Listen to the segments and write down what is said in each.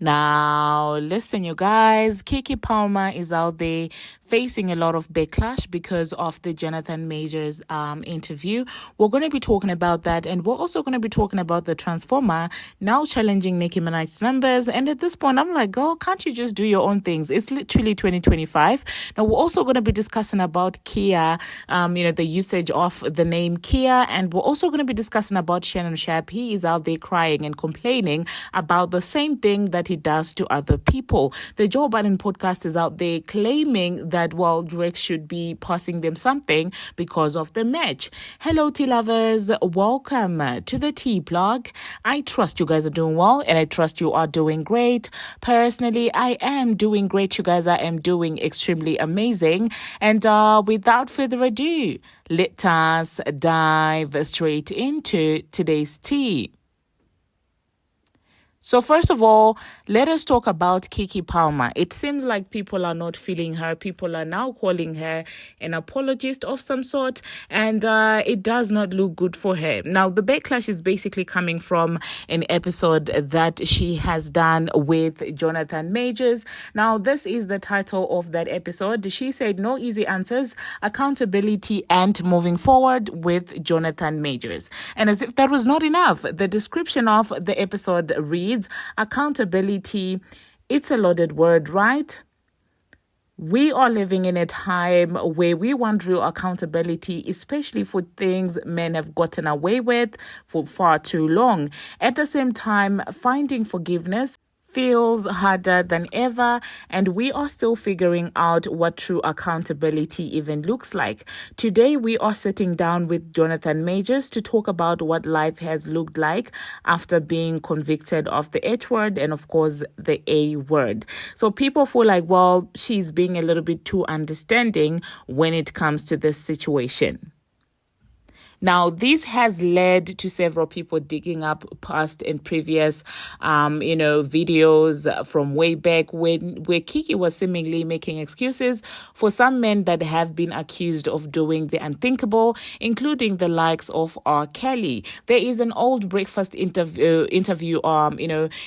Now, listen, you guys, Keke Palmer is out there facing a lot of backlash because of the Jonathan Majors interview. We're going to be talking about that, and we're also going to be talking about the Transformer now challenging Nicki Minaj's numbers. And at this point, I'm like, girl, can't you just do your own things? It's literally 2025. Now, we're also going to be discussing about Khia, the usage of the name Khia, and we're also going to be discussing about Shannon Sharpe. He is out there crying and complaining about the same thing that he does to other people. The Joe Budden podcast is out there claiming that, well, Drake should be passing them something because of the match. Hello, tea lovers. Welcome to the tea blog. I trust you guys are doing well, and I trust you are doing great. Personally, I am doing great, you guys. I am doing extremely amazing. And without further ado, let us dive straight into today's tea. So first of all, let us talk about Keke Palmer. It seems like people are not feeling her. People are now calling her an apologist of some sort, and it does not look good for her. Now, the backlash is basically coming from an episode that she has done with Jonathan Majors. Now, this is the title of that episode. She said, "No easy answers, accountability and moving forward with Jonathan Majors." And as if that was not enough, the description of the episode reads, accountability. It's a loaded word, right? We are living in a time where we want real accountability, especially for things men have gotten away with for far too long. At the same time, finding forgiveness feels harder than ever, and we are still figuring out what true accountability even looks like. Today, we are sitting down with Jonathan Majors to talk about what life has looked like after being convicted of the H word and, of course, the A word. So people feel like, well, she's being a little bit too understanding when it comes to this situation. Now, this has led to several people digging up past and previous, videos from way back where Keke was seemingly making excuses for some men that have been accused of doing the unthinkable, including the likes of R. Kelly. There is an old breakfast interview,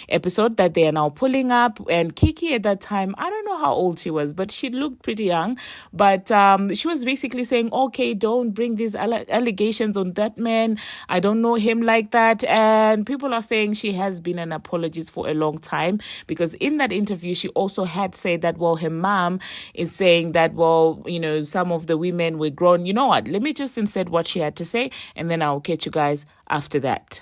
episode that they are now pulling up. And Keke at that time, I don't know how old she was, but she looked pretty young. But she was basically saying, okay, don't bring these allegations on that man. I don't know him like that. And people are saying she has been an apologist for a long time, because in that interview, she also had said that, well, her mom is saying that, well, some of the women were grown. You know what? Let me just insert what she had to say, and then I'll catch you guys after that.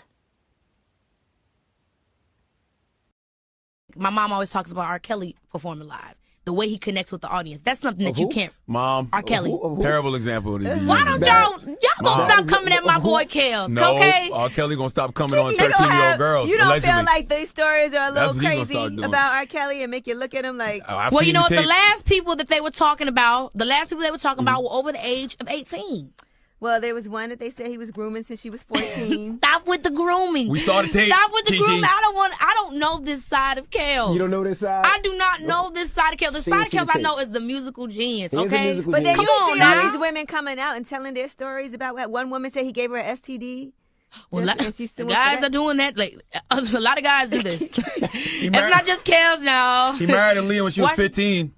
My mom always talks about R. Kelly performing live. The way he connects with the audience. That's something that you can't. Mom. R. Kelly. Terrible example. Why don't y'all gonna stop coming at my boy Kels, no, okay? R. Kelly gonna stop coming on 13-year-old girls. You don't allegedly. feel like these stories are a little crazy about R. Kelly and make you look at him like... Well, you know what? The last people they were talking about were over the age of 18. Well, there was one that they said he was grooming since she was 14. Stop with the grooming. We saw the tape. Stop with the Keke. grooming. I don't know this side of Kels. You don't know this side? I do not know this side of Kels. The side of Kels I know is the musical genius, okay? But then Come you on see now. all these women coming out and telling their stories about what one woman said he gave her an STD. Well, guys are doing that. Like, a lot of guys do this. It's not just Kels now. He married Aaliyah when she was 15.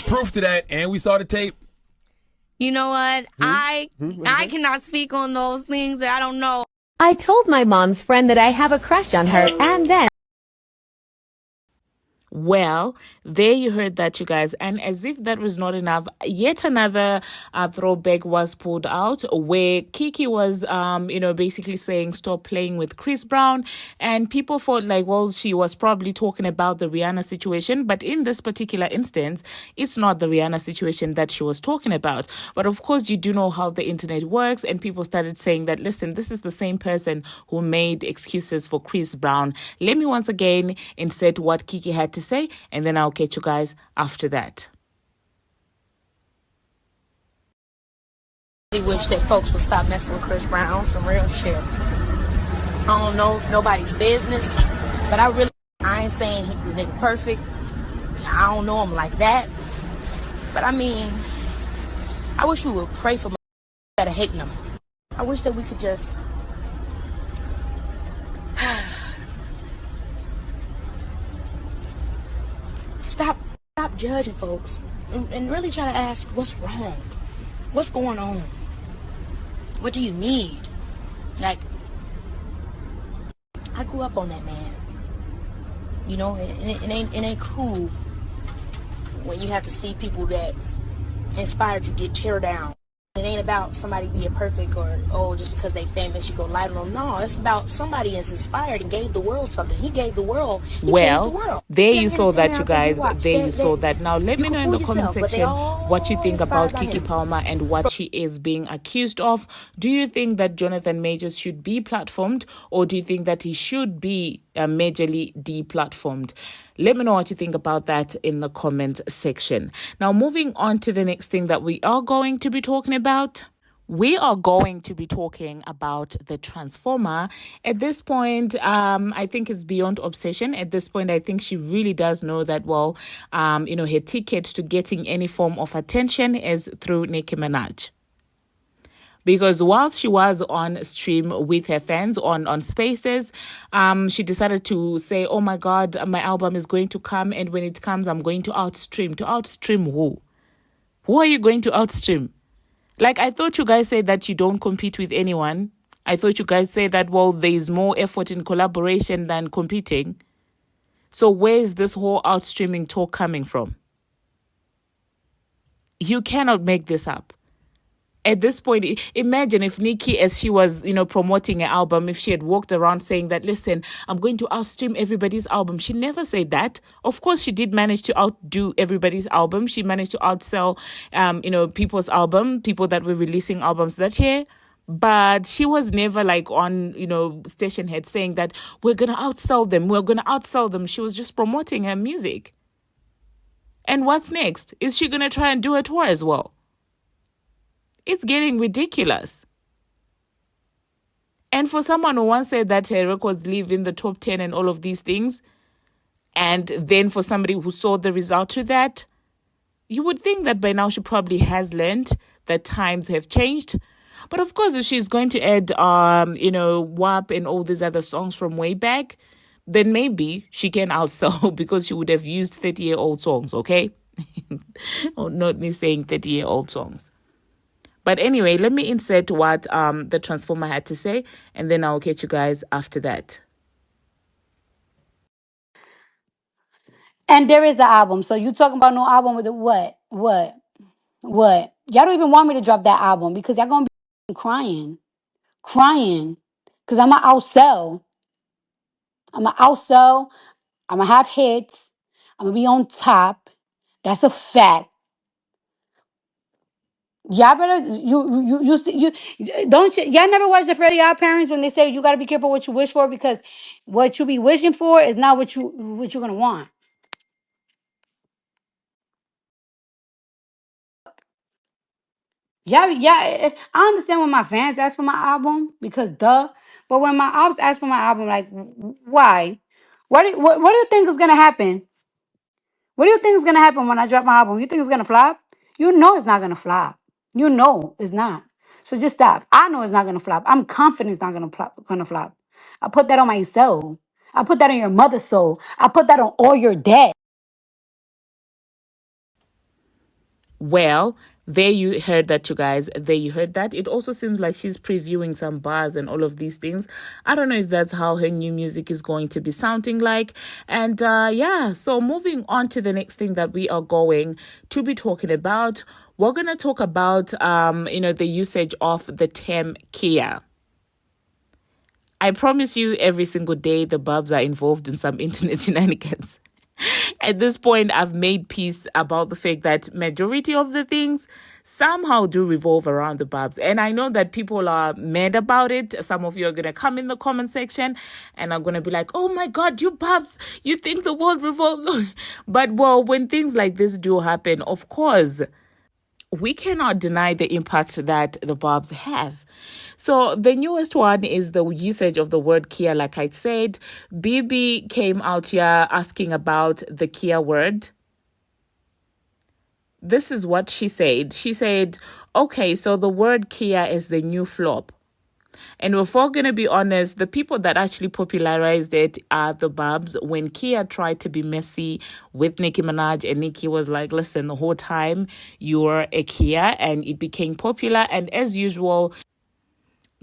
Proof to that, and we saw the tape. You know what? I cannot speak on those things that I don't know. I told my mom's friend that I have a crush on her, and then... Well, there you heard that, you guys. And as if that was not enough, yet another throwback was pulled out where Keke was, basically saying, stop playing with Chris Brown. And people thought like, well, she was probably talking about the Rihanna situation. But in this particular instance, it's not the Rihanna situation that she was talking about. But of course, you do know how the internet works. And people started saying that, listen, this is the same person who made excuses for Chris Brown. Let me once again insert what Keke had to say, and then I'll catch you guys after that. I wish that folks would stop messing with Chris Brown. Some real shit. I don't know nobody's business, but I ain't saying the nigga perfect. I don't know him like that, but I mean, I wish we would pray for instead of hating him. I wish that we could just stop judging folks and really try to ask what's wrong, what's going on, what do you need? Like, I grew up on that, man. You know, it ain't cool when you have to see people that inspired you get tear down. It ain't about somebody being perfect or, oh, just because they famous, you go light on them. No, it's about somebody that's inspired and gave the world something. He gave the world. He changed the world. There you saw that, you guys. There you saw that. Now, let me know in the comment section what you think about Keke Palmer and what she is being accused of. Do you think that Jonathan Majors should be platformed, or do you think that he should be majorly deplatformed? Let me know what you think about that in the comment section. Now, moving on to the next thing that we are going to be talking about. We are going to be talking about the Transformer. At this point, I think it's beyond obsession. At this point, I think she really does know that, well, her ticket to getting any form of attention is through Nicki Minaj. Because whilst she was on stream with her fans on Spaces, she decided to say, oh my God, my album is going to come. And when it comes, I'm going to outstream. To outstream who? Who are you going to outstream? Like, I thought you guys said that you don't compete with anyone. I thought you guys said that, well, there is more effort in collaboration than competing. So where is this whole outstreaming talk coming from? You cannot make this up. At this point, imagine if Nicki, as she was, promoting her album, if she had walked around saying that, listen, I'm going to outstream everybody's album. She never said that. Of course, she did manage to outdo everybody's album. She managed to outsell, people's album, people that were releasing albums that year. But she was never like on, station head saying that we're going to outsell them. We're going to outsell them. She was just promoting her music. And what's next? Is she going to try and do a tour as well? It's getting ridiculous. And for someone who once said that her records live in the top 10 and all of these things, and then for somebody who saw the result to that, you would think that by now she probably has learned that times have changed. But of course, if she's going to add, WAP and all these other songs from way back, then maybe she can outsell because she would have used 30-year-old songs, okay? Or not me saying 30-year-old songs. But anyway, let me insert what the Transformer had to say, and then I'll catch you guys after that. And there is an album. So you talking about no album with the what? Y'all don't even want me to drop that album because y'all going to be crying. Because I'm going to outsell. I'm going to have hits. I'm going to be on top. That's a fact. Y'all better you don't y'all never watch the Freddie Our Parents when they say you got to be careful what you wish for because what you be wishing for is not what you're gonna want. Yeah, I understand when my fans ask for my album because duh, but when my ops ask for my album, like why? What do you think is gonna happen? What do you think is gonna happen when I drop my album? You think it's gonna flop? You know it's not gonna flop. You know it's not. So just stop. I know it's not gonna flop. I'm confident it's not gonna flop. I put that on my soul. I put that on your mother's soul. I put that on all your dead. Well, there you heard that, you guys. There you heard that. It also seems like she's previewing some bars and all of these things. I don't know if that's how her new music is going to be sounding like. And so moving on to the next thing that we are going to be talking about. We're going to talk about, the usage of the term Khia. I promise you every single day the BARBZ are involved in some internet shenanigans. At this point, I've made peace about the fact that majority of the things somehow do revolve around the BARBZ. And I know that people are mad about it. Some of you are going to come in the comment section and are going to be like, oh my God, you BARBZ, you think the world revolves? But well, when things like this do happen, of course, we cannot deny the impact that the BARBZ have. So the newest one is the usage of the word Khia. Like I said, Bebe came out here asking about the Khia word. This is what she said. She said, okay, so the word Khia is the new flop. And if we're going to be honest, the people that actually popularized it are the BARBZ. When Khia tried to be messy with Nicki Minaj, and Nicki was like, listen, the whole time you're a Khia, and it became popular. And as usual,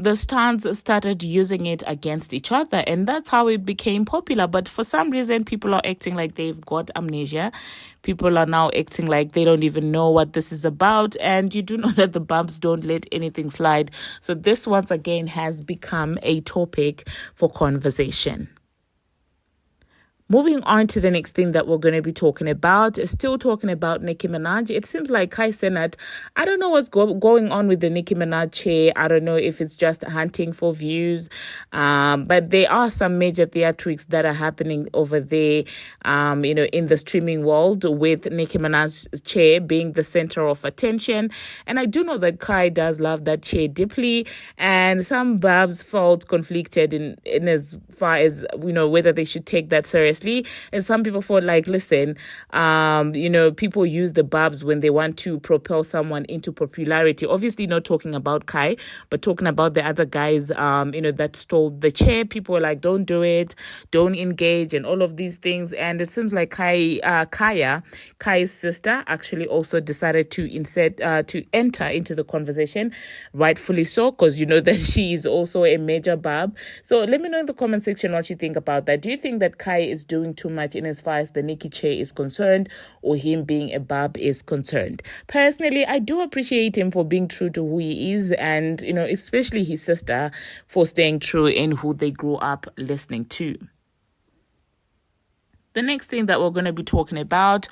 the stans started using it against each other, and that's how it became popular. But for some reason, people are acting like they've got amnesia. People are now acting like they don't even know what this is about, and you do know that the BARBZ don't let anything slide. So this once again has become a topic for conversation. Moving on to the next thing that we're going to be talking about, still talking about Nicki Minaj. It seems like Cenat, I don't know what's going on with the Nicki Minaj chair. I don't know if it's just hunting for views, but there are some major theatrics that are happening over there, in the streaming world, with Nicki Minaj's chair being the center of attention. And I do know that Kai does love that chair deeply, and some BARBZ felt conflicted in as far as, whether they should take that seriously. And some people thought like, listen, people use the BARBZ when they want to propel someone into popularity. Obviously not talking about Kai, but talking about the other guys, that stole the chair. People were like, don't do it, don't engage, and all of these things. And it seems like Kai's sister, actually also decided to enter into the conversation, rightfully so, because you know that she is also a major BARB. So let me know in the comment section what you think about that. Do you think that Kai is doing too much in as far as the Nicki chair is concerned, or him being a BARB is concerned? Personally, I do appreciate him for being true to who he is, and especially his sister for staying true in who they grew up listening to. The next thing that we're going to be talking about,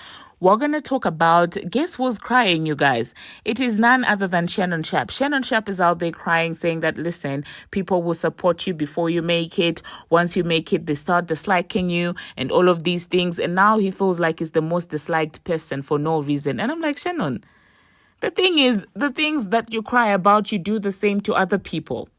guess who's crying, you guys? It is none other than Shannon Sharpe. Shannon Sharpe is out there crying, saying that, listen, people will support you before you make it. Once you make it, they start disliking you and all of these things. And now he feels like he's the most disliked person for no reason. And I'm like, Shannon, the thing is, the things that you cry about, you do the same to other people.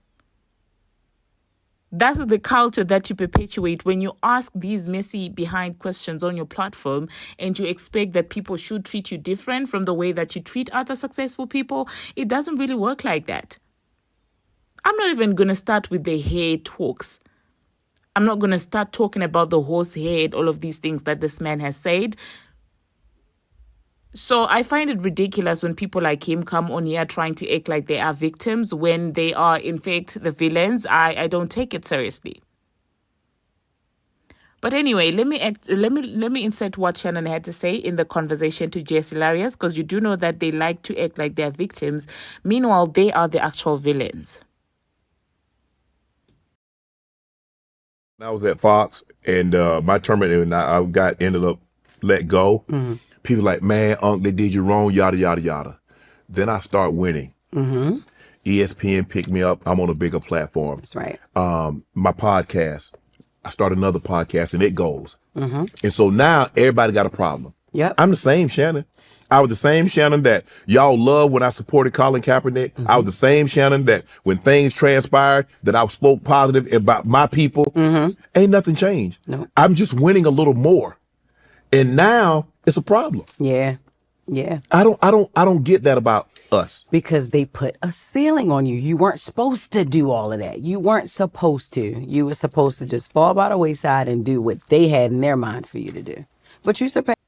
That's the culture that you perpetuate when you ask these messy behind questions on your platform, and you expect that people should treat you different from the way that you treat other successful people. It doesn't really work like that. I'm not even going to start with the hair talks. I'm not going to start talking about the horse head, all of these things that this man has said. So I find it ridiculous when people like him come on here trying to act like they are victims when they are, in fact, the villains. I don't take it seriously. But anyway, let me insert what Shannon had to say in the conversation to Jess Hilarious, because you do know that they like to act like they're victims. Meanwhile, they are the actual villains. I was at Fox, and my terminator, I ended up let go. Mm-hmm. People like, man, Unc, they did you wrong, yada, yada, yada. Then I start winning. Mm-hmm. ESPN picked me up. I'm on a bigger platform. That's right. My podcast, I start another podcast, and it goes. Mm-hmm. And so now everybody got a problem. Yep. I'm the same Shannon. I was the same Shannon that y'all loved when I supported Colin Kaepernick. Mm-hmm. I was the same Shannon that when things transpired, that I spoke positive about my people. Mm-hmm. Ain't nothing changed. Nope. I'm just winning a little more. And now it's a problem. Yeah. I don't get that about us. Because they put a ceiling on you. You weren't supposed to do all of that. You weren't supposed to. You were supposed to just fall by the wayside and do what they had in their mind for you to do. But you supposed.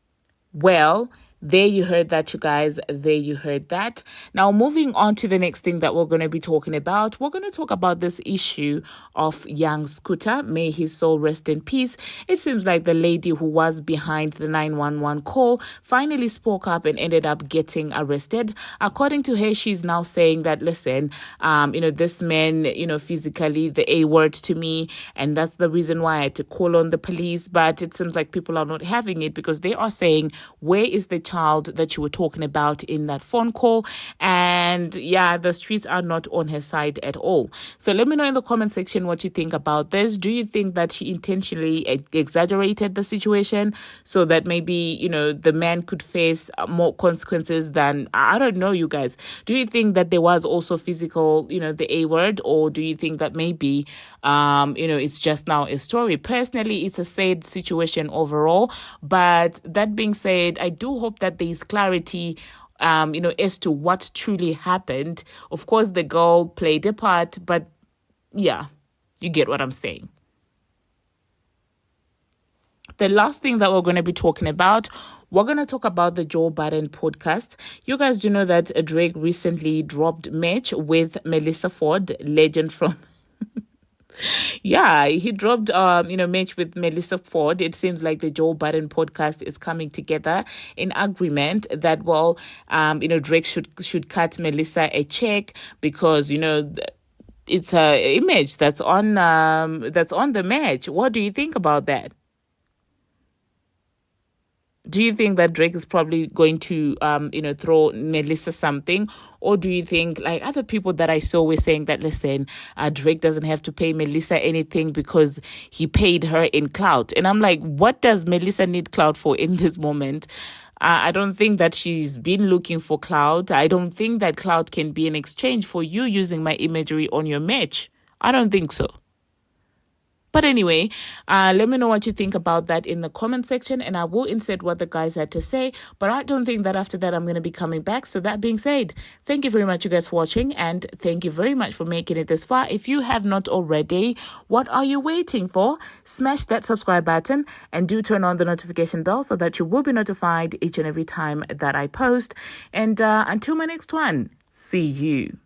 Well, there you heard that, you guys. There you heard that. Now, moving on to the next thing that we're going to be talking about. We're going to talk about this issue of young Scooter. May his soul rest in peace. It seems like the lady who was behind the 911 call finally spoke up and ended up getting arrested. According to her, she's now saying that, listen, this man, physically the A word to me, and that's the reason why I had to call on the police. But it seems like people are not having it, because they are saying, where is the child that you were talking about in that phone call? And yeah, the streets are not on her side at all. So let me know in the comment section what you think about this. Do you think that she intentionally exaggerated the situation so that maybe, the man could face more consequences than, I don't know, you guys. Do you think that there was also physical, the A word, or do you think that maybe, it's just now a story? Personally, it's a sad situation overall. But that being said, I do hope that there is clarity, as to what truly happened. Of course, the girl played a part, but yeah, you get what I'm saying. The last thing that we're going to be talking about, we're going to talk about the Joe Budden podcast. You guys do know that Drake recently dropped match with Melysa Ford, legend from... Yeah, he dropped, match with Melysa Ford. It seems like the Joe Budden podcast is coming together in agreement that, Drake should cut Melysa a check because, it's her image that's on the match. What do you think about that? Do you think that Drake is probably going to, throw Melysa something? Or do you think, like other people that I saw were saying that, listen, Drake doesn't have to pay Melysa anything because he paid her in clout? And I'm like, what does Melysa need clout for in this moment? I don't think that she's been looking for clout. I don't think that clout can be in exchange for you using my imagery on your match. I don't think so. But anyway, let me know what you think about that in the comment section, and I will insert what the guys had to say. But I don't think that after that I'm going to be coming back. So that being said, thank you very much, you guys, for watching, and thank you very much for making it this far. If you have not already, what are you waiting for? Smash that subscribe button and do turn on the notification bell so that you will be notified each and every time that I post. And until my next one, see you.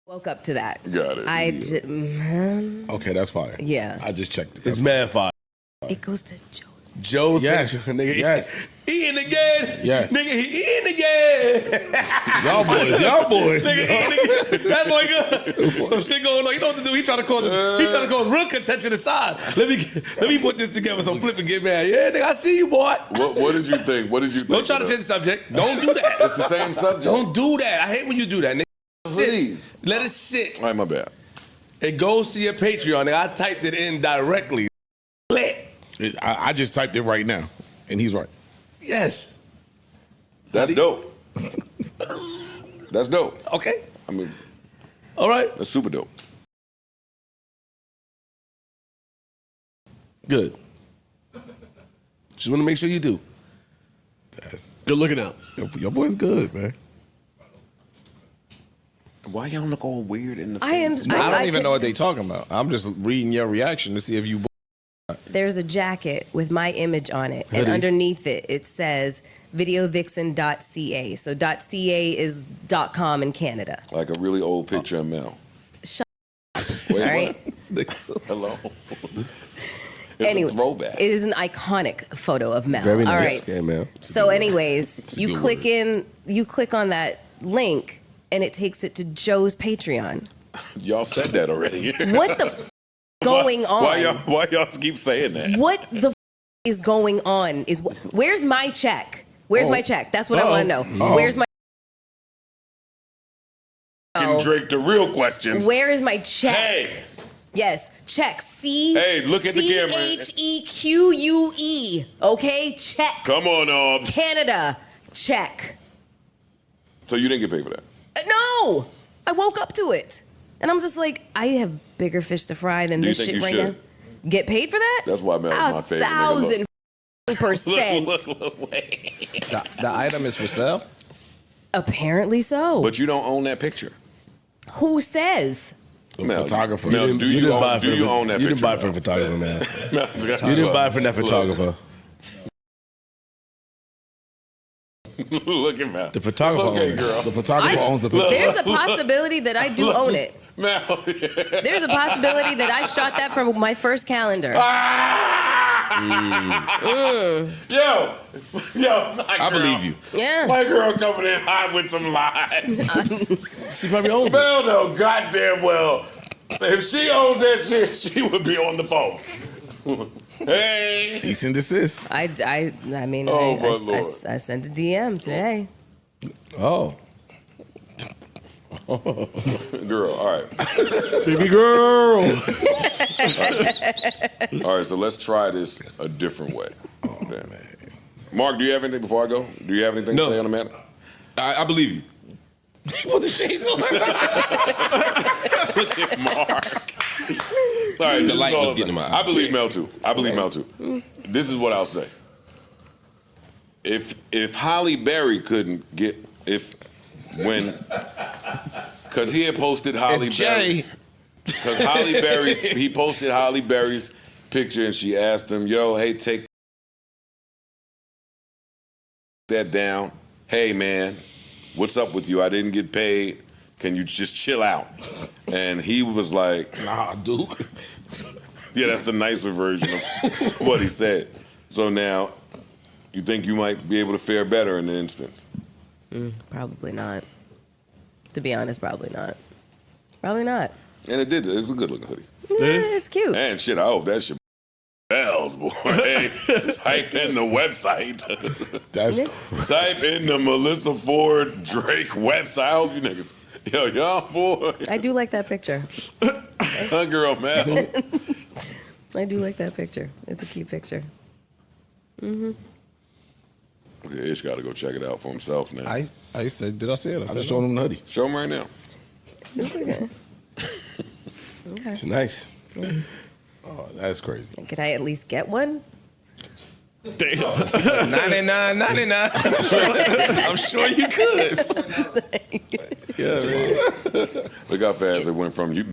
Woke up to that. Got it. Okay, that's fire. Yeah. I just checked it. It's mad fire. It goes to Joe's. Joe's Yes. nigga. Yes. Eating again. Yes. Nigga, he eating again. Y'all boys. Nigga, that boy good. Some shit going on. You know what to do? He trying to cause real contention aside. Let me put this together so Flip and get mad. Yeah, nigga, I see you, boy. What did you think? Don't try to change the subject. Don't do that. It's the same subject. Don't do that. I hate when you do that, nigga. Please. Let it sit. All right, my bad. It goes to your Patreon. Nigga. I typed it in directly. I just typed it right now, and he's right. Yes. That's dope. That's dope. Okay. I mean, all right. That's super dope. Good. Just want to make sure you do. That's good looking out. Your boy's good, man. Why y'all look all weird in the I am. face? I don't even know what they talking about. I'm just reading your reaction to see if you. There's a jacket with my image on it, and underneath it, it says videovixen.ca. So .ca is .com in Canada. Like a really old picture of Mel. Wait, all right. Hello. Anyway, throwback. it is an iconic photo of Mel. Very nice. All right. Yeah, Mel. So, anyways, you click on that link, and it takes it to Joe's Patreon. Y'all said that already. What the going on? Why y'all keep saying that? What the is going on? Where's my check? Where's my check? That's what I want to know. Where's my Drake, the real questions. Where is my check? Hey. Yes, check. Hey, look at the camera. CHEQUE. Okay, check. Come on, Obs. Canada, check. So you didn't get paid for that? No, I woke up to it, and I'm just like, I have bigger fish to fry than this shit right now. Get paid for that? That's why Mel's my favorite. 1,000%. Look, wait. The item is for sale? Apparently so. But you don't own that picture. Who says? Mel, photographer. Mel, do you own that picture? You didn't buy it for a photographer, man. You didn't buy it for that photographer. Look at Mel. The photographer owns it. Girl. The photographer owns the picture. There's a possibility that I do own it. Mel. There's a possibility that I shot that from my first calendar. Yo, I believe you. Yeah. My girl coming in hot with some lies. She probably owns it. Mel know goddamn well. If she owned that shit, she would be on the phone. Hey. Cease and desist. I mean, I sent a DM today. Oh. Girl, all right. Baby girl. All right, so let's try this a different way. Oh, man. Mark, do you have anything before I go? Do you have anything to say on the matter? I believe you. Put the shades on. Look at Mark. All right, the light was getting in my eye. I believe Mel too. Mel too. This is what I'll say. If Holly Berry couldn't get, if because he had posted Holly Berry. Because Holly Berry's, he posted Holly Berry's picture and she asked him, yo, hey, take that down. Hey, man, what's up with you? I didn't get paid. Can you just chill out? And he was like, nah, dude. Yeah, that's the nicer version of what he said. So now, you think you might be able to fare better in the instance? Probably not. To be honest, probably not. Probably not. And it was a good looking hoodie. Yeah, it's cute. And shit, I hope that shit bells, boy. Hey, type in the website. Type in the Melysa Ford Drake website. I hope you niggas. Yo, y'all, boy. I do like that picture. Girl, man. I do like that picture. It's a cute picture. Yeah, Ish got to go check it out for himself now. I said, did I say it? I said, show him the hoodie. Show him right now. Okay. It's nice. Oh, that's crazy. Can I at least get one? Damn. $99.99. I'm sure you could. Yeah, look how fast it went from you.